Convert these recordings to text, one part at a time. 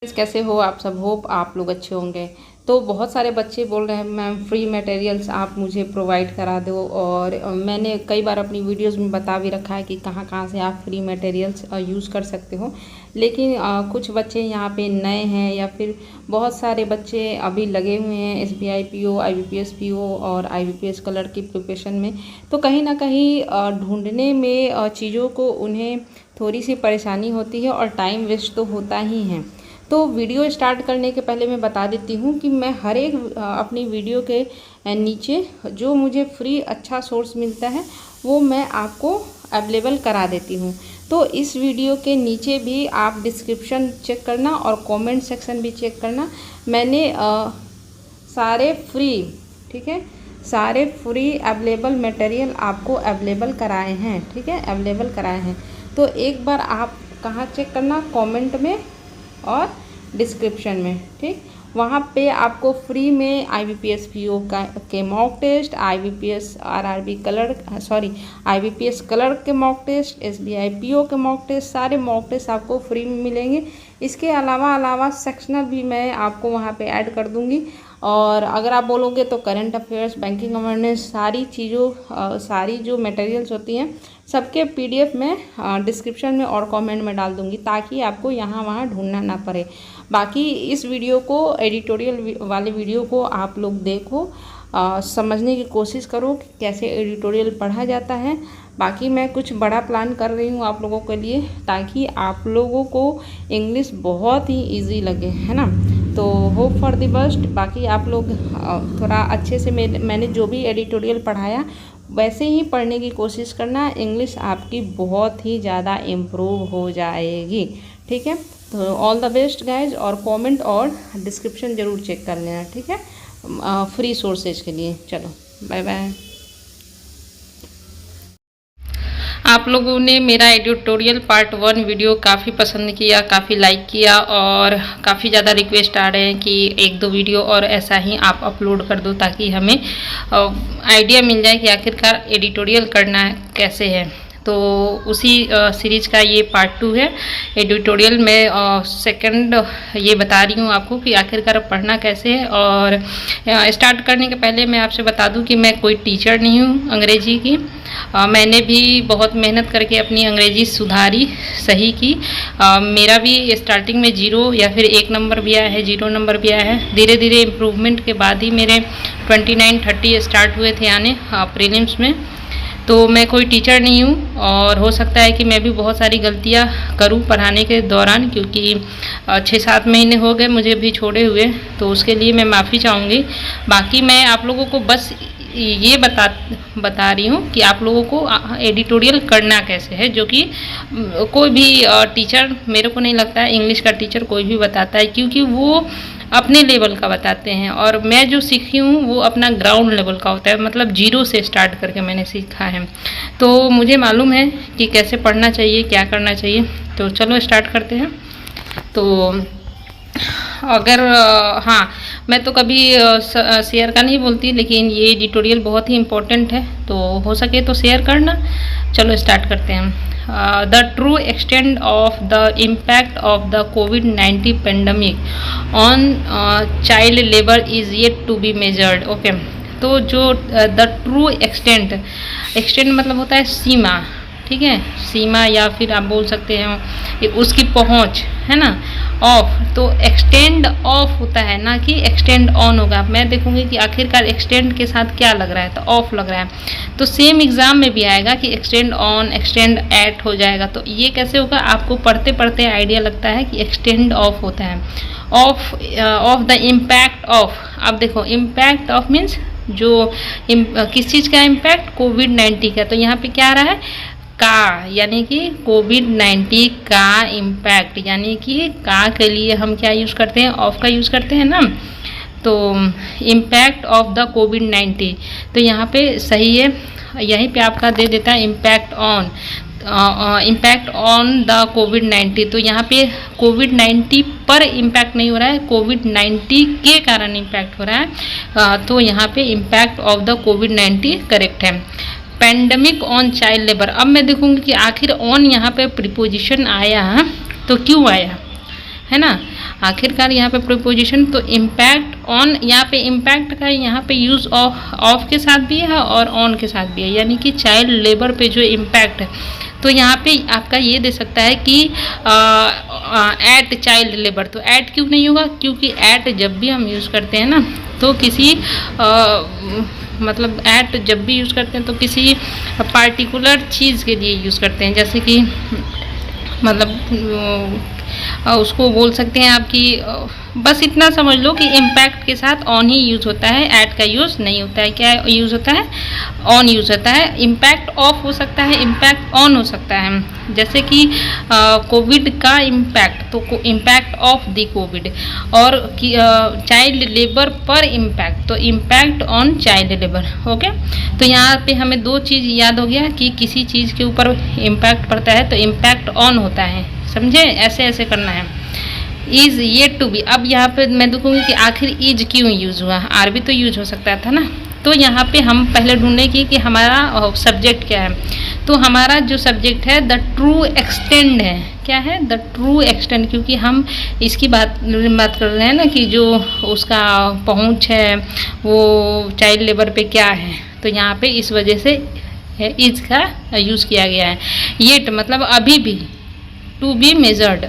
कैसे हो आप सब। होप आप लोग अच्छे होंगे। तो बहुत सारे बच्चे बोल रहे हैं मैम फ्री मटेरियल्स आप मुझे प्रोवाइड करा दो, और मैंने कई बार अपनी वीडियोस में बता भी रखा है कि कहाँ कहाँ से आप फ्री मटेरियल्स यूज़ कर सकते हो। लेकिन कुछ बच्चे यहाँ पे नए हैं या फिर बहुत सारे बच्चे अभी लगे हुए हैं SBI PO, IBPS PO और IBPS कलर की प्रिपरेशन में। तो कहीं ना कहीं ढूंढने में चीज़ों को उन्हें थोड़ी सी परेशानी होती है और टाइम वेस्ट तो होता ही है। तो वीडियो स्टार्ट करने के पहले मैं बता देती हूँ कि मैं हर एक अपनी वीडियो के नीचे जो मुझे फ्री अच्छा सोर्स मिलता है वो मैं आपको अवेलेबल करा देती हूँ। तो इस वीडियो के नीचे भी आप डिस्क्रिप्शन चेक करना और कमेंट सेक्शन भी चेक करना। मैंने सारे फ्री, ठीक है, सारे फ्री अवेलेबल मटेरियल आपको अवेलेबल कराए हैं, ठीक है, अवेलेबल कराए हैं। तो एक बार आप कहाँ चेक करना, कमेंट में और डिस्क्रिप्शन में, ठीक। वहाँ पे आपको फ्री में IBPS PO के mock test, IBPS RRB clerk IBPS clerk के मॉक टेस्ट, SBI PO के मॉक टेस्ट, सारे मॉक टेस्ट आपको फ्री में मिलेंगे। इसके अलावा सेक्शनल भी मैं आपको वहाँ पे ऐड कर दूँगी। और अगर आप बोलोगे तो करंट अफेयर्स, बैंकिंग अवेयरनेस, सारी चीज़ों सारी जो मटेरियल्स होती हैं सबके PDF में डिस्क्रिप्शन में और कमेंट में डाल दूँगी, ताकि आपको यहाँ वहाँ ढूंढना ना पड़े। बाकी इस वीडियो को, एडिटोरियल वाले वीडियो को आप लोग देखो, समझने की कोशिश करो कि कैसे एडिटोरियल पढ़ा जाता है। बाकी मैं कुछ बड़ा प्लान कर रही हूँ आप लोगों के लिए, ताकि आप लोगों को इंग्लिश बहुत ही ईजी लगे, है ना। तो होप फॉर द बेस्ट। बाकी आप लोग थोड़ा अच्छे से मैंने जो भी एडिटोरियल पढ़ाया वैसे ही पढ़ने की कोशिश करना। इंग्लिश आपकी बहुत ही ज़्यादा इम्प्रूव हो जाएगी, ठीक है। तो ऑल द बेस्ट गाइज, और कमेंट और डिस्क्रिप्शन ज़रूर चेक कर लेना, ठीक है, फ्री सोर्सेज के लिए। चलो बाय बाय। आप लोगों ने मेरा एडिटोरियल पार्ट 1 वीडियो काफ़ी पसंद किया, काफ़ी लाइक किया, और काफ़ी ज़्यादा रिक्वेस्ट आ रहे हैं कि 1-2 वीडियो और ऐसा ही आप अपलोड कर दो, ताकि हमें आइडिया मिल जाए कि आखिरकार एडिटोरियल करना कैसे है। तो उसी सीरीज़ का ये पार्ट 2 है। एडिटोरियल में सेकंड ये बता रही हूँ आपको कि आखिरकार पढ़ना कैसे है। और स्टार्ट करने के पहले मैं आपसे बता दूँ कि मैं कोई टीचर नहीं हूँ अंग्रेजी की। मैंने भी बहुत मेहनत करके अपनी अंग्रेजी सुधारी, सही की। मेरा भी स्टार्टिंग में 0 या फिर 1 नंबर भी आया है, 0 नंबर भी आया है। धीरे धीरे इम्प्रूवमेंट के बाद ही मेरे 29-30 स्टार्ट हुए थे आने प्रीलिम्स में। तो मैं कोई टीचर नहीं हूँ, और हो सकता है कि मैं भी बहुत सारी गलतियाँ करूँ पढ़ाने के दौरान, क्योंकि 6-7 महीने हो गए मुझे भी छोड़े हुए, तो उसके लिए मैं माफ़ी चाहूँगी। बाकी मैं आप लोगों को बस ये बता रही हूँ कि आप लोगों को एडिटोरियल करना कैसे है, जो कि कोई भी टीचर, मेरे को नहीं लगता है इंग्लिश का टीचर कोई भी बताता है, क्योंकि वो अपने लेवल का बताते हैं, और मैं जो सीखी हूँ वो अपना ग्राउंड लेवल का होता है, मतलब 0 से स्टार्ट करके मैंने सीखा है। तो मुझे मालूम है कि कैसे पढ़ना चाहिए, क्या करना चाहिए। तो चलो स्टार्ट करते हैं। तो अगर हाँ, मैं तो कभी शेयर का नहीं बोलती, लेकिन ये एडिटोरियल बहुत ही इम्पोर्टेंट है, तो हो सके तो शेयर करना। चलो स्टार्ट करते हैं। The true extent of the impact of the COVID-19 pandemic on child labor is yet to be measured. Okay, तो जो the true extent मतलब होता है सीमा, ठीक है, सीमा, या फिर आप बोल सकते हैं उसकी पहुंच, है ना। ऑफ तो एक्सटेंड ऑफ होता है ना कि एक्सटेंड ऑन होगा। मैं देखूंगी कि आखिरकार एक्सटेंड के साथ क्या लग रहा है, तो ऑफ लग रहा है। तो सेम एग्जाम में भी आएगा कि एक्सटेंड ऑन, एक्सटेंड एट हो जाएगा। तो ये कैसे होगा, आपको पढ़ते पढ़ते आइडिया लगता है कि एक्सटेंड ऑफ होता है। ऑफ द इम्पैक्ट ऑफ, अब देखो इम्पैक्ट ऑफ मीन्स जो किस चीज़ का इम्पैक्ट, COVID-19 का। तो यहाँ पे क्या आ रहा है, का, यानी कि COVID-19 का इम्पैक्ट, यानी कि का के लिए हम क्या यूज़ करते हैं, ऑफ का यूज़ करते हैं ना। तो इम्पैक्ट ऑफ द COVID-19, तो यहाँ पे सही है, यहीं पे आपका दे देता है impact on, impact on the COVID-19। तो यहाँ पे COVID-19 पर इम्पैक्ट नहीं हो रहा है, COVID-19 के कारण इम्पैक्ट हो रहा है। तो यहाँ पे impact of the COVID-19 correct है। पेंडेमिक ऑन चाइल्ड लेबर, अब मैं देखूंगी कि आखिर ऑन यहाँ पे प्रीपोजिशन आया तो क्यों आया, है ना। आखिरकार यहाँ पे प्रीपोजिशन तो इम्पैक्ट ऑन, यहाँ पे इम्पैक्ट का यहाँ पे यूज़ ऑफ के साथ भी है और ऑन के साथ भी है, यानी कि चाइल्ड लेबर पे जो इम्पैक्ट है, तो यहाँ पे आपका ये दे सकता है कि एट चाइल्ड लेबर। तो एट क्यों नहीं होगा, क्योंकि एट जब भी हम यूज़ करते हैं ना तो किसी मतलब एट जब भी यूज़ करते हैं तो किसी पार्टिकुलर चीज़ के लिए यूज़ करते हैं, जैसे कि मतलब उसको बोल सकते हैं आप कि बस इतना समझ लो कि इम्पैक्ट के साथ ऑन ही यूज़ होता है, ऐट का यूज़ नहीं होता है। क्या यूज़ होता है, ऑन यूज़ होता है। इम्पैक्ट ऑफ हो सकता है, इम्पैक्ट ऑन हो सकता है। जैसे कि कोविड का इम्पैक्ट, तो इम्पैक्ट ऑफ द कोविड, और चाइल्ड लेबर पर इम्पैक्ट, तो impact on child labour. Okay, तो यहाँ पे हमें दो चीज़ याद हो गया कि किसी चीज़ के ऊपर इम्पैक्ट पड़ता है तो इम्पैक्ट ऑन होता है, समझे। ऐसे ऐसे करना है। इज येट टू बी, अब यहाँ पे मैं देखूँगी कि आखिर इज क्यों यूज़ हुआ, आर भी तो यूज हो सकता था ना। तो यहाँ पे हम पहले ढूंढने की कि हमारा सब्जेक्ट क्या है। तो हमारा जो सब्जेक्ट है द ट्रू एक्सटेंड है। क्या है, द ट्रू एक्सटेंड, क्योंकि हम इसकी बात कर रहे हैं ना कि जो उसका पहुँच है वो चाइल्ड लेबर पे क्या है, तो यहाँ पे इस वजह से इज का यूज़ किया गया है। येट मतलब अभी भी, to be measured,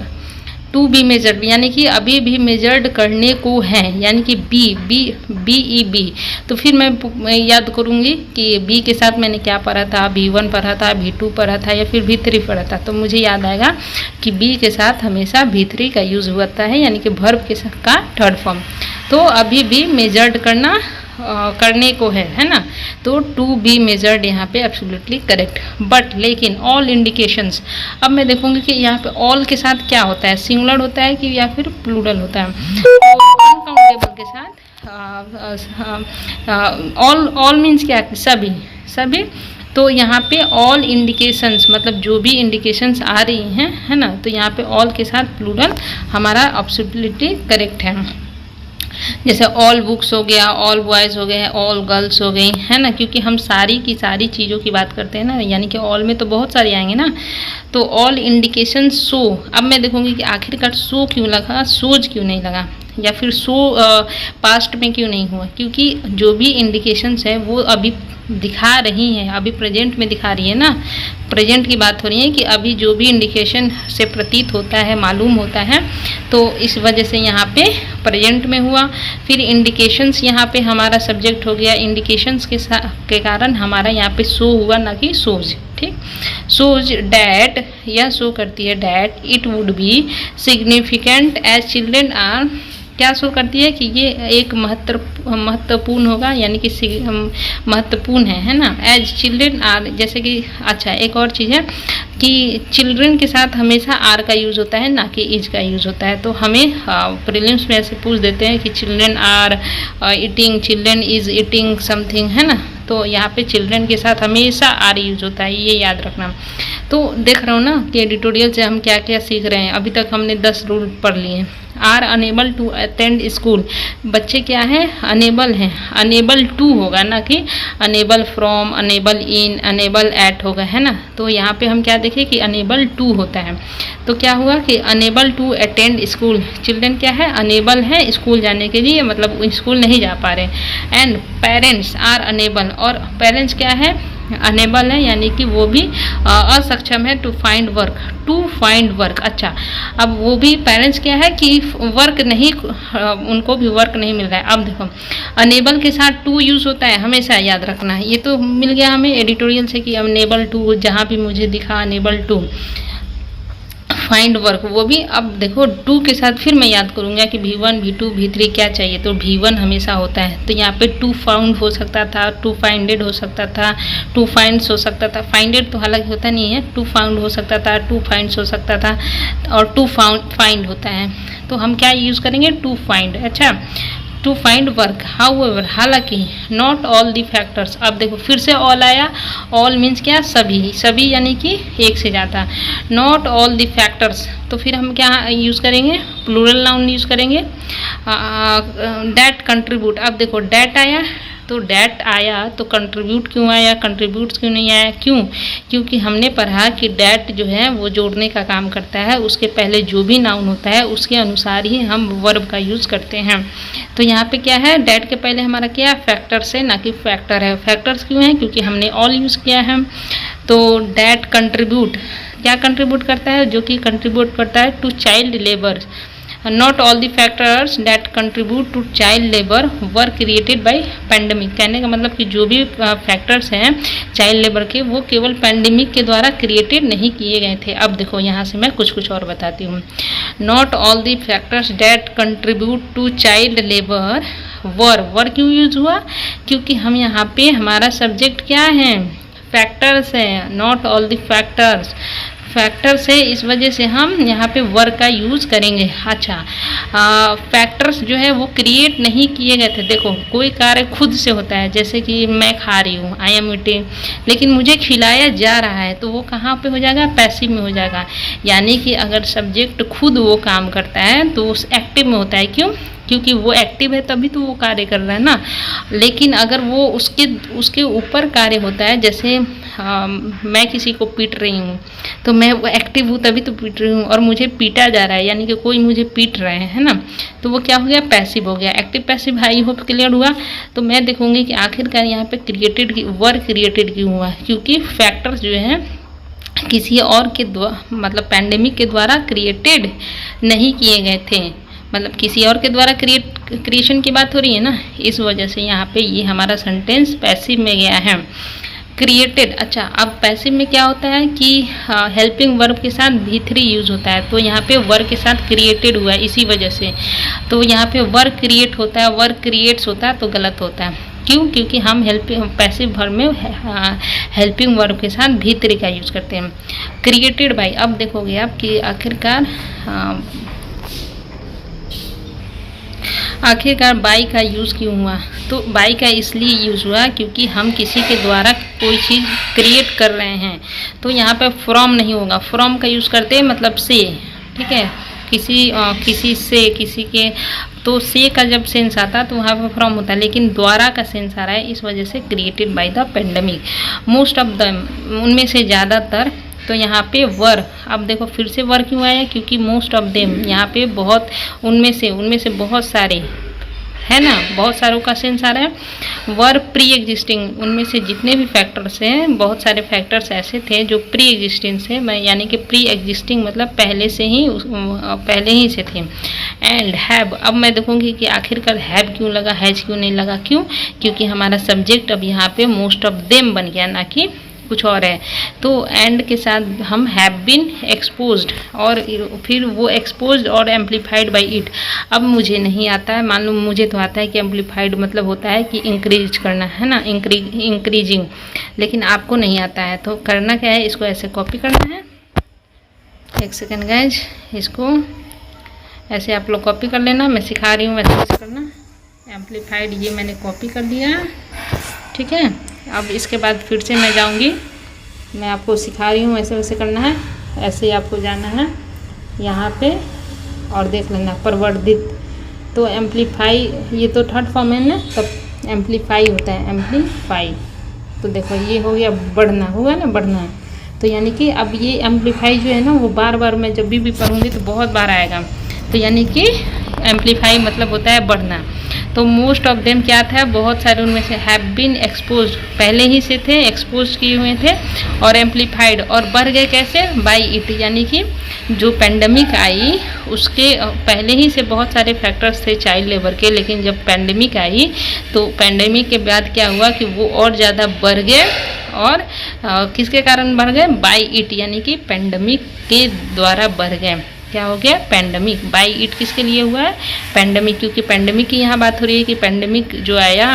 to be measured यानी कि अभी भी मेजर्ड करने को है, यानी कि बी। तो फिर मैं याद करूँगी कि बी के साथ मैंने क्या पढ़ा था, B1 पढ़ा था, B2 पढ़ा था या फिर B3 पढ़ा था, तो मुझे याद आएगा कि बी के साथ हमेशा B3 का यूज़ होता है, यानी कि वर्ब के साथ का थर्ड फॉर्म। तो अभी भी मेजर्ड करने को है ना। तो टू बी मेजर्ड यहाँ पे एब्सोल्युटली करेक्ट। बट लेकिन ऑल इंडिकेशंस, अब मैं देखूंगी कि यहाँ पे ऑल के साथ क्या होता है, सिंगुलर होता है कि या फिर प्लूरल होता है। अनकाउंटेबल के साथ ऑल मीन्स क्या, सभी। तो यहाँ पे ऑल इंडिकेशंस मतलब जो भी इंडिकेशंस आ रही हैं, है ना, तो यहाँ पे ऑल के साथ प्लूरल हमारा एब्सोल्युटली करेक्ट है। जैसे ऑल बुक्स हो गया, ऑल बॉयज़ हो गए, ऑल गर्ल्स हो गई, है ना, क्योंकि हम सारी की सारी चीज़ों की बात करते हैं ना, यानी कि ऑल में तो बहुत सारे आएंगे ना। तो ऑल इंडिकेशन सो, अब मैं देखूंगी कि आखिरकार सो क्यों लगा, सोज क्यों नहीं लगा, या फिर सो पास्ट में क्यों नहीं हुआ, क्योंकि जो भी इंडिकेशंस है वो अभी दिखा रही हैं, अभी प्रेजेंट में दिखा रही है ना, प्रेजेंट की बात हो रही है कि अभी जो भी इंडिकेशन से प्रतीत होता है, मालूम होता है, तो इस वजह से यहाँ पे प्रेजेंट में हुआ। फिर इंडिकेशंस यहाँ पे हमारा सब्जेक्ट हो गया, इंडिकेशंस के कारण हमारा यहाँ पे सो हुआ, ना कि सोज। ठीक, सोज डैट, यह शो करती है that it would be significant as children are, क्या शो करती है कि ये एक महत्वपूर्ण होगा, यानी कि महत्वपूर्ण है ना। एज चिल्ड्रेन आर, जैसे कि अच्छा एक और चीज़ है कि चिल्ड्रन के साथ हमेशा आर का यूज़ होता है, ना कि इज का यूज़ होता है। तो हमें प्रीलिम्स में ऐसे पूछ देते हैं कि children are eating, children is eating something, है ना, तो यहाँ पे चिल्ड्रन के साथ हमेशा आर यूज होता है, ये याद रखना। तो देख रहा हूँ ना कि एडिटोरियल से हम क्या क्या सीख रहे हैं। अभी तक हमने 10 रूल पढ़ लिए हैं। Are unable to attend school, बच्चे क्या है, अनेबल हैं, अनेबल टू होगा, ना कि unable from, unable in, unable at होगा, है ना। तो यहाँ पे हम क्या देखें कि अनेबल टू होता है, तो क्या हुआ कि unable to attend school, children क्या है, अनेबल है स्कूल जाने के लिए, मतलब स्कूल नहीं जा पा रहे। एंड पेरेंट्स आर अनेबल, और पेरेंट्स क्या है, अनेबल है, यानी कि वो भी असक्षम है टू फाइंड वर्क। अच्छा, अब वो भी पेरेंट्स क्या है कि वर्क नहीं, उनको भी वर्क नहीं मिल रहा है। अब देखो अनेबल के साथ टू यूज़ होता है, हमेशा याद रखना है। ये तो मिल गया हमें एडिटोरियल से कि अनेबल टू, जहाँ भी मुझे दिखा अनेबल टू फाइंड वर्क, वो भी। अब देखो टू के साथ फिर मैं याद करूँगा कि V1, V2, V3 क्या चाहिए, तो V1 हमेशा होता है। तो यहाँ पे टू फाउंड हो सकता था, टू फाइंडेड हो सकता था, टू फाइंड्स हो सकता था। फाइंडेड तो हालांकि होता नहीं है, टू फाउंड हो सकता था, टू फाइंड्स हो सकता था, और टू फाइंड होता है। तो हम क्या यूज़ करेंगे, टू फाइंड। अच्छा, टू फाइंड वर्क, हाउएवर, हालांकि, नॉट ऑल दी फैक्टर्स। अब देखो फिर से ऑल आया, ऑल मीन्स क्या, सभी, यानी कि एक से ज़्यादा। नॉट ऑल दी फैक्टर्स, तो फिर हम क्या यूज़ करेंगे, प्लूरल नाउन यूज़ करेंगे। डैट कंट्रीब्यूट, अब देखो डैट आया, तो डैट आया तो कंट्रीब्यूट क्यों आया, कंट्रीब्यूट क्यों नहीं आया, क्यों? क्योंकि हमने पढ़ा कि डैट जो है वो जोड़ने का काम करता है, उसके पहले जो भी नाउन होता है उसके अनुसार ही हम वर्ब का यूज़ करते हैं। तो यहाँ पे क्या है, डैट के पहले हमारा क्या है, फैक्टर्स है ना कि फैक्टर है। फैक्टर्स क्यों है, क्योंकि हमने ऑल यूज़ किया है। तो डैट कंट्रीब्यूट क्या कंट्रीब्यूट करता है, जो कि कंट्रीब्यूट करता है to child labour. Not all the factors that contribute to child labour were created by pandemic. कहने का मतलब कि जो भी फैक्टर्स हैं चाइल्ड लेबर के, वो केवल पैंडमिक के द्वारा क्रिएटेड नहीं किए गए थे। अब देखो यहाँ से मैं कुछ और बताती हूँ। Not all the factors that contribute to child labour were क्यों यूज हुआ, क्योंकि हम यहाँ पे हमारा सब्जेक्ट क्या है, फैक्टर्स है। नॉट ऑल द फैक्टर्स है, इस वजह से हम यहाँ पे वर का यूज़ करेंगे। अच्छा, फैक्टर्स जो है वो क्रिएट नहीं किए गए थे। देखो कोई कार्य खुद से होता है, जैसे कि मैं खा रही हूँ, आई एम ईटिंग, लेकिन मुझे खिलाया जा रहा है, तो वो कहाँ पे हो जाएगा, पैसिव में हो जाएगा। यानी कि अगर सब्जेक्ट खुद वो काम करता है तो उस एक्टिव में होता है। क्यों? क्योंकि वो एक्टिव है तभी तो वो कार्य कर रहा है ना। लेकिन अगर वो उसके ऊपर कार्य होता है, जैसे मैं किसी को पीट रही हूँ तो मैं वो एक्टिव हूँ तभी तो पीट रही हूँ, और मुझे पीटा जा रहा है यानी कि कोई मुझे पीट रहे हैं, है ना, तो वो क्या हो गया, पैसिव हो गया। Active passive I hope clear हुआ। तो मैं देखूँगी कि आखिरकार यहाँ पे वर क्रिएटेड क्यों हुआ, क्योंकि फैक्टर्स जो है किसी और के द्वारा, मतलब पैंडेमिक के द्वारा क्रिएटेड नहीं किए गए थे, मतलब किसी और के द्वारा क्रिएशन की बात हो रही है ना, इस वजह से यहाँ पे ये हमारा सेंटेंस पैसिव में गया है, क्रिएटेड। अच्छा, अब पैसिव में क्या होता है कि हेल्पिंग वर्ब के साथ V3 यूज होता है, तो यहाँ पे वर्ब के साथ क्रिएटेड हुआ है इसी वजह से। तो यहाँ पे वर्ब क्रिएट होता है, वर्ब क्रिएट्स होता है तो गलत होता है। क्यों? क्योंकि हम पैसिव वर्ब में हेल्पिंग वर्ब के साथ V3 का यूज़ करते हैं। क्रिएटेड बाय, अब देखोगे आप कि आखिरकार बाई का यूज़ क्यों हुआ, तो बाई का इसलिए यूज़ हुआ क्योंकि हम किसी के द्वारा कोई चीज़ क्रिएट कर रहे हैं, तो यहाँ पे फ्रॉम नहीं होगा। फ्रॉम का यूज़ करते हैं मतलब से, ठीक है, किसी से, किसी के, तो से का जब सेंस आता है तो वहाँ पे फ्रॉम होता है, लेकिन द्वारा का सेंस आ रहा है, इस वजह से created by the pandemic. Most of them, उनमें से ज़्यादातर, तो यहाँ पे वर, अब देखो फिर से वर क्यों आया, क्योंकि मोस्ट ऑफ देम यहाँ पे बहुत, उनमें से बहुत सारे, है ना, बहुत सारों का सेंस आ रहा है। वर प्री एग्जिस्टिंग, उनमें से जितने भी फैक्टर्स हैं, बहुत सारे फैक्टर्स ऐसे थे जो प्री एग्जिस्टिंग से, यानी कि प्री एग्जिस्टिंग मतलब पहले ही से थे। एंड हैव, अब मैं देखूंगी कि आखिरकार हैव क्यों लगा, हैज क्यों नहीं लगा। क्यों? क्योंकि हमारा सब्जेक्ट अब यहाँ पे मोस्ट ऑफ देम बन गया, ना कि कुछ और है। तो एंड के साथ हम हैव बीन एक्सपोज्ड, और फिर वो एक्सपोज्ड और एम्पलीफाइड बाय इट। अब मुझे नहीं आता है, मान लो मुझे तो आता है कि एम्पलीफाइड मतलब होता है कि इंक्रीज करना, है ना, इंक्रीजिंग, लेकिन आपको नहीं आता है। तो करना क्या है, इसको ऐसे कॉपी करना है। एक सेकेंड गाइज, इसको ऐसे आप लोग कॉपी कर लेना, मैं सिखा रही हूँ वैसे करना। एम्पलीफाइड ये मैंने कॉपी कर दिया, ठीक है। अब इसके बाद फिर से मैं जाऊंगी, मैं आपको सिखा रही हूँ ऐसे वैसे करना है, ऐसे ही आपको जाना है यहाँ पे और देख लेना परवर्धित। तो एम्पलीफाई, ये तो थर्ड फॉर्म है ना, तब एम्पलीफाई होता है, एम्पलीफाई। तो देखो ये हो गया बढ़ना, हुआ ना, बढ़ना। तो यानी कि अब ये एम्पलीफाई जो है ना, वो बार बार मैं जब भी पढ़ूंगी तो बहुत बार आएगा। तो यानी कि एम्पलीफाई मतलब होता है बढ़ना। तो मोस्ट ऑफ देम क्या था, बहुत सारे उनमें से हैव बीन एक्सपोज्ड, पहले ही से थे, एक्सपोज किए हुए थे, और एम्पलीफाइड, और बढ़ गए कैसे, बाय इट। यानी कि जो पैंडेमिक आई उसके पहले ही से बहुत सारे फैक्टर्स थे चाइल्ड लेबर के, लेकिन जब पैंडेमिक आई तो पैंडेमिक के बाद क्या हुआ कि वो और ज़्यादा बढ़ गए, और किसके कारण बढ़ गए, बाय इट, यानी कि पैंडेमिक के द्वारा बढ़ गए। क्या हो गया, पैंडेमिक। बाय इट किसके लिए हुआ है, पैंडेमिक, क्योंकि पैंडेमिक की यहाँ बात हो रही है कि पैंडेमिक जो आया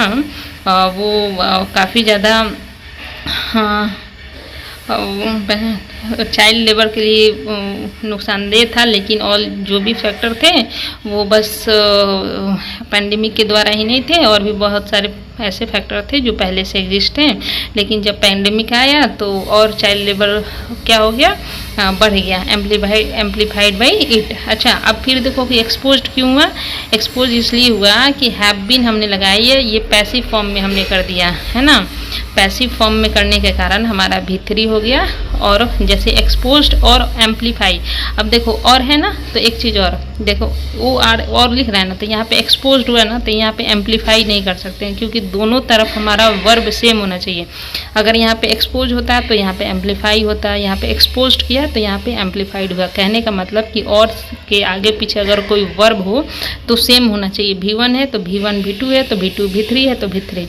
वो काफ़ी ज़्यादा चाइल्ड लेबर के लिए नुकसानदेह था, लेकिन और जो भी फैक्टर थे वो बस पैंडेमिक के द्वारा ही नहीं थे, और भी बहुत सारे ऐसे फैक्टर थे जो पहले से एग्जिस्ट हैं, लेकिन जब पैंडेमिक आया तो और चाइल्ड लेबर क्या हो गया, बढ़ गया, एम्पलीफाइड बाई इट। अच्छा, अब फिर देखो कि एक्सपोज्ड क्यों हुआ। एक्सपोज इसलिए हुआ कि हैव बीन हमने लगाई है, ये पैसिव फॉर्म में हमने कर दिया है ना। पैसिव फॉर्म में करने के कारण हमारा V3 हो गया। और जैसे एक्सपोज्ड और एम्पलीफाई, अब देखो और है ना, तो एक चीज़ और देखो, वो और लिख रहा है ना, तो यहाँ पे एक्सपोज्ड हुआ ना, तो यहाँ पे एम्पलीफाई नहीं कर सकते हैं, क्योंकि दोनों तरफ हमारा वर्ब सेम होना चाहिए। अगर यहाँ पे एक्सपोज होता है तो यहाँ पे एम्पलीफाई होता है, यहाँ पे एक्सपोज्ड किया तो यहाँ पे एम्पलीफाइड हुआ। कहने का मतलब कि और के आगे पीछे अगर कोई वर्ब हो तो सेम होना चाहिए। V1 है तो V1 V2 है तो V2 V3 है तो V3।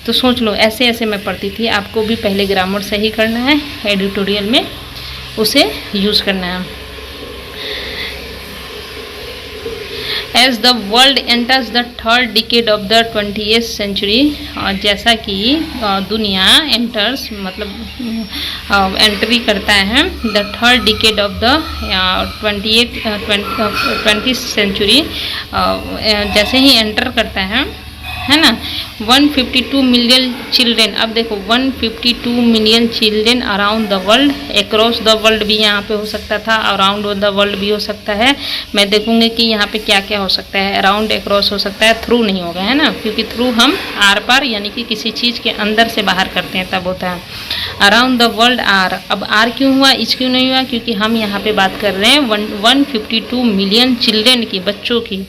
तो सोच लो, ऐसे ऐसे मैं पढ़ती थी। आपको भी पहले ग्रामर सही करना है, एडिटोरियल में उसे यूज़ करना है। As the world enters the third decade of the 20th century, जैसा कि दुनिया एंटर्स मतलब एंट्री करता है the third decade of the 20th century, जैसे ही एंटर करता है ना, 152 मिलियन चिल्ड्रेन। अब देखो 152 million children around the world, across the world भी यहाँ पे हो सकता था, अराउंड द वर्ल्ड भी हो सकता है। मैं देखूंगी कि यहाँ पे क्या क्या हो सकता है। अराउंड अक्रॉस हो सकता है, थ्रू नहीं होगा, है ना, क्योंकि थ्रू हम आर पार यानी कि किसी चीज़ के अंदर से बाहर करते हैं तब होता है। अराउंड द वर्ल्ड आर, अब आर क्यों हुआ, इच क्यों नहीं हुआ, क्योंकि हम यहाँ पे बात कर रहे हैं 152 मिलियन चिल्ड्रेन की, बच्चों की,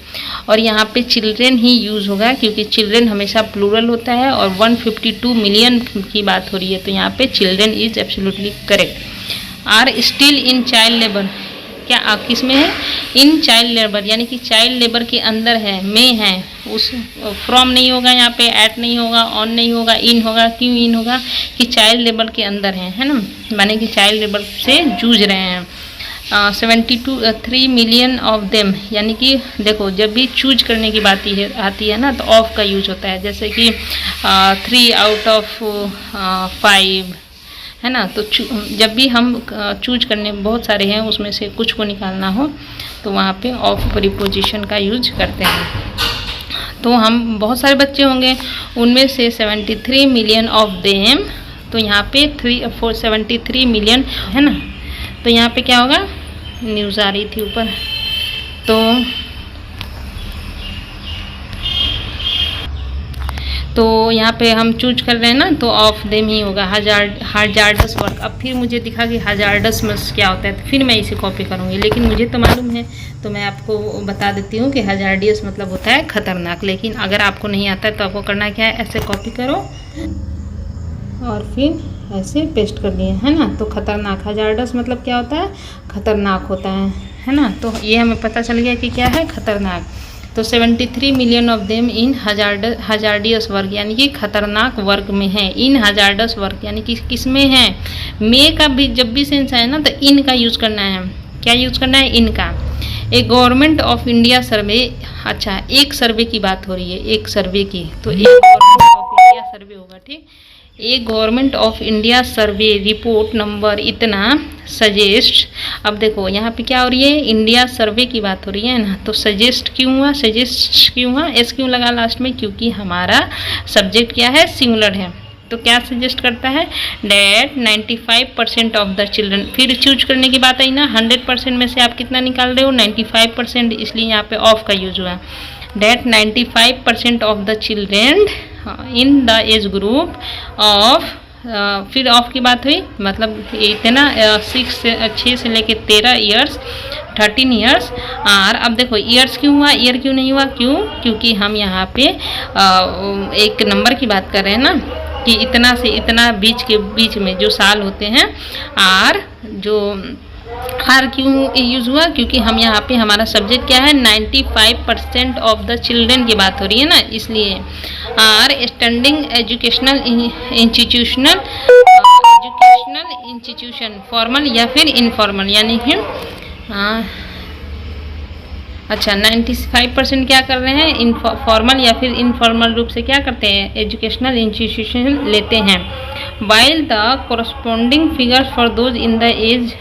और यहाँ पे चिल्ड्रेन ही यूज़ होगा क्योंकि चिल्ड्रेन हमेशा प्लूरल होता है, और 152 मिलियन की बात हो रही है, तो यहाँ पे children is absolutely correct. Are still in child labour, क्या किस में है, इन चाइल्ड लेबर, यानी कि चाइल्ड लेबर के अंदर है, में है, उस फ्रॉम नहीं होगा, यहाँ पे एट नहीं होगा, ऑन नहीं होगा, इन होगा। क्यों इन होगा, कि चाइल्ड लेबर के अंदर है ना, माने कि चाइल्ड लेबर से जूझ रहे हैं। 73 मिलियन ऑफ देम, यानी कि देखो जब भी चूज करने की बात आती है ना, तो ऑफ का यूज होता है, जैसे कि 3 आउट ऑफ 5 है ना। तो जब भी हम चूज करने, बहुत सारे हैं उसमें से कुछ को निकालना हो तो वहाँ पे ऑफ प्रीपोजिशन का यूज करते हैं। तो हम बहुत सारे बच्चे होंगे, उनमें से 73 मिलियन ऑफ देम, तो यहाँ पे 73 मिलियन है ना, तो यहाँ पे क्या होगा, न्यूज़ आ रही थी ऊपर, तो यहाँ पे हम चूज कर रहे हैं ना, तो ऑफ देम ही होगा। हजार्डस वर्क, अब फिर मुझे दिखा कि हजार्डस में क्या होता है, तो फिर मैं इसे कॉपी करूँगी, लेकिन मुझे तो मालूम है, तो मैं आपको बता देती हूँ कि हजार्डियस मतलब होता है खतरनाक। लेकिन अगर आपको नहीं आता है तो आपको करना क्या है, ऐसे कॉपी करो और फिर ऐसे पेस्ट कर दिए, है ना। तो खतरनाक, हजार्डस मतलब क्या होता है, खतरनाक होता है ना। तो ये हमें पता चल गया कि क्या है, खतरनाक। तो 73 million of them in hazardous वर्ग, यानी कि खतरनाक वर्ग में है। इन हजार्डस वर्ग यानी कि किस में है, मे का भी जब भी सेंस है ना, तो इन का यूज़ करना है। क्या यूज़ करना है, इनका। एक गवर्नमेंट ऑफ इंडिया सर्वे, अच्छा एक सर्वे की बात हो रही है, एक सर्वे की, तो एक गवर्नमेंट ऑफ इंडिया सर्वे होगा, ठीक। एक government of India survey report number इतना सजेस्ट, अब देखो यहाँ पे क्या हो रही है, इंडिया सर्वे की बात हो रही है ना, तो सजेस्ट क्यों हुआ, सजेस्ट क्यों हुआ, एस क्यों लगा लास्ट में, क्योंकि हमारा सब्जेक्ट क्या है, सिंगुलर है। तो क्या सजेस्ट करता है, डैट 95% ऑफ द चिल्ड्रन, फिर चूज करने की बात आई ना, 100% में से आप कितना निकाल रहे हो, 95%, इसलिए यहाँ पे ऑफ का यूज हुआ। That 95% of the children in the age group of, फिर ऑफ की बात हुई, मतलब इतना 6 से लेके 13 ईयर्स, 13 ईयर्स आर। अब देखो ईयर्स क्यों हुआ, ईयर क्यों नहीं हुआ, क्यों, क्योंकि हम यहाँ पे एक नंबर की बात कर रहे हैं ना, कि इतना से इतना बीच में जो साल होते हैं, आर जो आर क्यों यूज़ हुआ, क्योंकि हम यहाँ पे हमारा सब्जेक्ट क्या है, 95% ऑफ द चिल्ड्रन की बात हो रही है ना, इसलिए are standing educational institution formal या फिर इनफॉर्मल, यानी कि अच्छा 95% क्या कर रहे हैं, फॉर्मल या फिर इनफॉर्मल रूप से क्या करते हैं, एजुकेशनल इंस्टीट्यूशन लेते हैं। While the corresponding figures for those in the age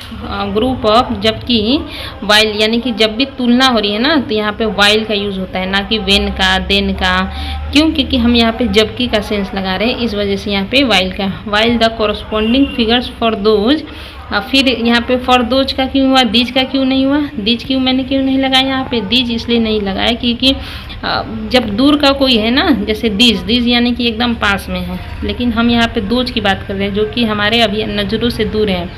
group of, जबकि वाइल यानी कि जब भी तुलना हो रही है ना, तो यहाँ पे वाइल का यूज़ होता है, ना कि वेन का, देन का। क्यों? क्योंकि हम यहाँ पे जबकि का सेंस लगा रहे हैं, इस वजह से यहाँ पे वाइल का। While the corresponding figures for those, फिर यहाँ पे फॉर दोज का क्यों हुआ, दीज का क्यों नहीं हुआ, दीज क्यों मैंने क्यों नहीं लगाया यहाँ पे, दीज इसलिए नहीं लगाया क्योंकि जब दूर का कोई है ना, जैसे दीज, दीज यानी कि एकदम पास में है, लेकिन हम यहाँ पे दोज की बात कर रहे हैं जो कि हमारे अभी नज़रों से दूर है,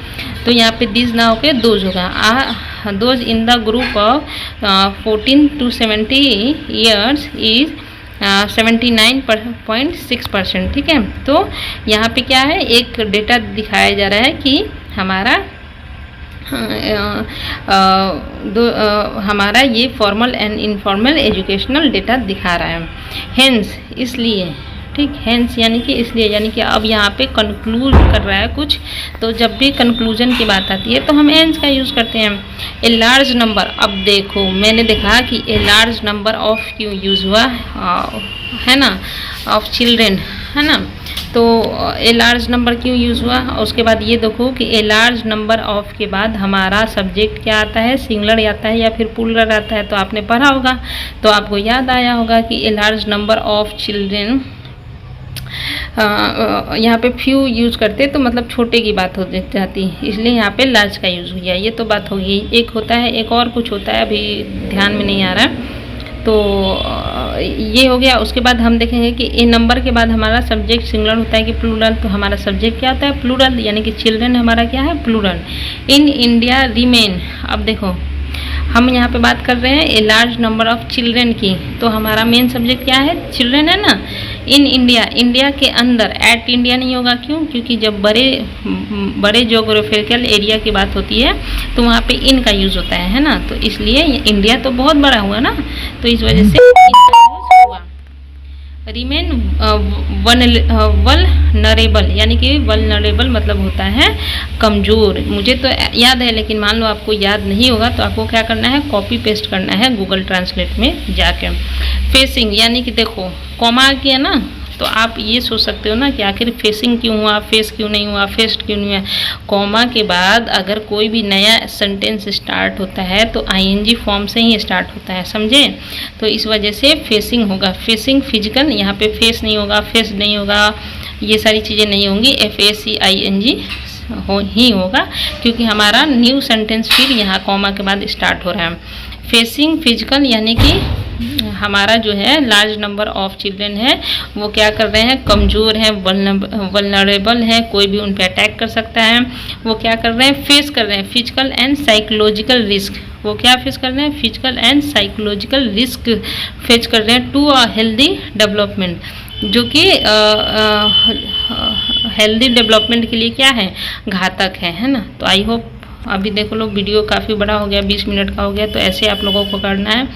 तो यहाँ पे दीज ना होके दोज होगा। Those in the group of 14 to 70 years is 79.6%। ठीक है, तो यहाँ पे क्या है, एक डेटा दिखाया जा रहा है कि हमारा हमारा ये formal and informal educational data दिखा रहा है। हेंस इसलिए, ठीक, हेंस यानी कि इसलिए, यानी कि अब यहाँ पे कंक्लूड कर रहा है कुछ, तो जब भी कंक्लूजन की बात आती है तो हम हेंस का यूज़ करते हैं। ए लार्ज नंबर, अब देखो मैंने देखा कि ए लार्ज नंबर ऑफ क्यों यूज़ हुआ है ना, ऑफ चिल्ड्रेन, है ना, तो ए लार्ज नंबर क्यों यूज़ हुआ। उसके बाद ये देखो कि ए लार्ज नंबर ऑफ के बाद हमारा सब्जेक्ट क्या आता है, सिंगुलर आता है या फिर प्लूरल आता है, तो आपने पढ़ा होगा, तो आपको याद आया होगा कि a large number of children, यहाँ पे फ्यू यूज़ करते तो मतलब छोटे की बात हो जाती, इसलिए यहाँ पे लार्ज का यूज़ हो गया। ये तो बात हो गई। एक होता है, एक और कुछ होता है, अभी ध्यान में नहीं आ रहा, तो ये हो गया। उसके बाद हम देखेंगे कि ए नंबर के बाद हमारा सब्जेक्ट सिंगुलर होता है कि प्लूरल, तो हमारा सब्जेक्ट क्या होता है, प्लूरल, यानी कि चिल्ड्रन हमारा क्या है, प्लूरल। इन इंडिया रिमेन, अब देखो हम यहाँ पे बात कर रहे हैं a large number of children की, तो हमारा मेन सब्जेक्ट क्या है, चिल्ड्रन है ना। इन इंडिया, इंडिया के अंदर, एट इंडिया नहीं होगा, क्यों, क्योंकि जब बड़े ज्योग्राफिकल एरिया की बात होती है तो वहाँ पे इन का यूज़ होता है ना, तो इसलिए इंडिया तो बहुत बड़ा हुआ ना, तो इस वजह से इनका यूज़ हुआ। रिमेन वल्नरेबल, यानी कि वल्नरेबल मतलब होता है कमज़ोर। मुझे तो याद है, लेकिन मान लो आपको याद नहीं होगा तो आपको क्या करना है, कॉपी पेस्ट करना है गूगल ट्रांसलेट में जाके। फेसिंग, यानी कि देखो कॉमा किया ना, तो आप ये सोच सकते हो ना कि आखिर फेसिंग क्यों हुआ, फेस क्यों नहीं हुआ, फेस्ट क्यों नहीं हुआ। कॉमा के बाद अगर कोई भी नया सेंटेंस स्टार्ट होता है तो आईएनजी फॉर्म से ही स्टार्ट होता है, समझे, तो इस वजह से फेसिंग होगा। फेसिंग फिजिकल, यहाँ पे फेस नहीं होगा, फेस नहीं होगा, ये सारी चीज़ें नहीं होंगी, FACING ही होगा, क्योंकि हमारा न्यू सेंटेंस फिर यहाँ कॉमा के बाद स्टार्ट हो रहा है। फेसिंग फिजिकल, यानी कि हमारा जो है लार्ज नंबर ऑफ चिल्ड्रन है वो क्या कर रहे हैं, कमज़ोर हैं, वल्नरेबल हैं, कोई भी उन पे अटैक कर सकता है। वो क्या कर रहे हैं, फेस कर रहे हैं फिजिकल एंड साइकोलॉजिकल रिस्क। वो क्या फेस कर रहे हैं, physical and psychological risk face कर रहे हैं टू अ हेल्दी डेवलपमेंट, जो कि हेल्दी डेवलपमेंट के लिए क्या है, घातक है ना। तो आई होप, अभी देखो लोग वीडियो काफ़ी बड़ा हो गया, 20 मिनट का हो गया, तो ऐसे आप लोगों को करना है।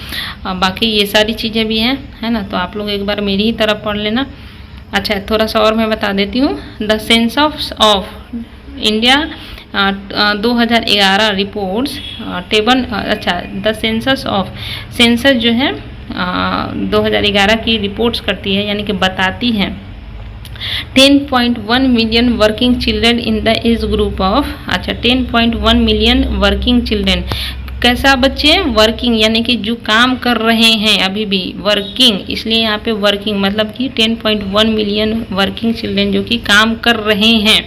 बाकी ये सारी चीज़ें भी हैं, है ना, तो आप लोग एक बार मेरी ही तरफ पढ़ लेना। अच्छा, थोड़ा सा और मैं बता देती हूँ। The census of India 2011 reports table, अच्छा द सेंसस ऑफ, सेंसस जो है 2011 की रिपोर्ट्स करती है, यानी कि बताती है 10.1 million working children in the age group of, अच्छा 10.1 मिलियन वर्किंग चिल्ड्रन, कैसा बच्चे, वर्किंग, यानी कि जो काम कर रहे हैं अभी भी, वर्किंग, इसलिए यहाँ पे वर्किंग मतलब कि 10.1 मिलियन वर्किंग चिल्ड्रन जो कि काम कर रहे हैं,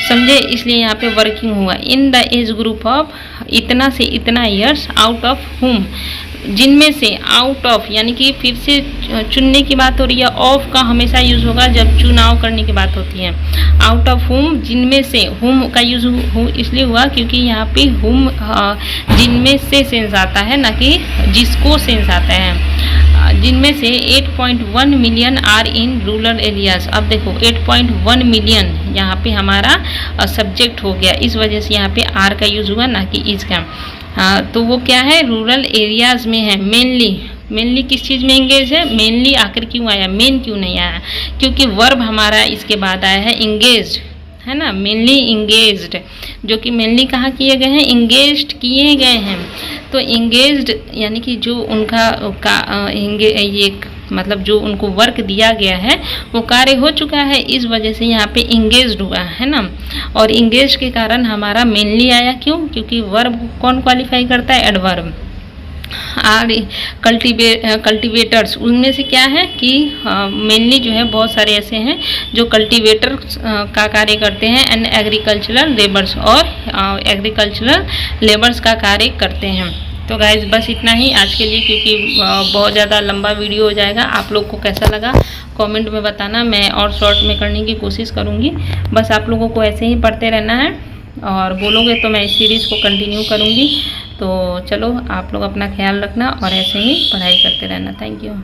समझे, इसलिए यहाँ पे वर्किंग हुआ। In the age group of, इतना से इतना ईयर्स, आउट ऑफ हुम, जिनमें से, आउट ऑफ यानी कि फिर से चुनने की बात हो रही है, ऑफ का हमेशा यूज़ होगा जब चुनाव करने की बात होती है। आउट ऑफ हुम, जिनमें से, हुम का यूज़ इसलिए हुआ क्योंकि यहाँ पे हुम जिनमें से सेंस आता है, ना कि जिसको सेंस आता है। जिनमें से 8.1 million are in rural areas. अब देखो 8.1 मिलियन यहाँ पे हमारा सब्जेक्ट हो गया, इस वजह से यहाँ पे आर का यूज़ हुआ, ना कि इज का। तो वो क्या है, रूरल एरियाज़ में है। मेनली किस चीज़ में इंगेज है, मेनली आकर क्यों आया, मेन क्यों नहीं आया, क्योंकि वर्ब हमारा इसके बाद आया है इंगेज, है ना, मेनली इंगेज्ड, जो कि मेनली कहाँ किए गए हैं, इंगेज्ड किए गए हैं। तो इंगेज्ड यानी कि जो उनका ये मतलब जो उनको वर्क दिया गया है वो कार्य हो चुका है, इस वजह से यहाँ पे इंगेज्ड हुआ है ना। और इंगेज के कारण हमारा मेनली आया, क्यों, क्योंकि वर्ब कौन क्वालिफाई करता है, एडवर्ब। आर कल्टीवेटर्स, उनमें से क्या है कि मेनली जो है बहुत सारे ऐसे हैं जो कल्टीवेटर का कार्य करते हैं एंड एग्रीकल्चरल लेबर्स, और एग्रीकल्चरल लेबर्स का कार्य करते हैं। तो गाइज बस इतना ही आज के लिए, क्योंकि बहुत ज़्यादा लंबा वीडियो हो जाएगा। आप लोग को कैसा लगा कमेंट में बताना, मैं और शॉर्ट में करने की कोशिश करूँगी। बस आप लोगों को ऐसे ही पढ़ते रहना है, और बोलोगे तो मैं इस सीरीज़ को कंटिन्यू करूँगी। तो चलो आप लोग अपना ख्याल रखना और ऐसे ही पढ़ाई करते रहना। Thank you.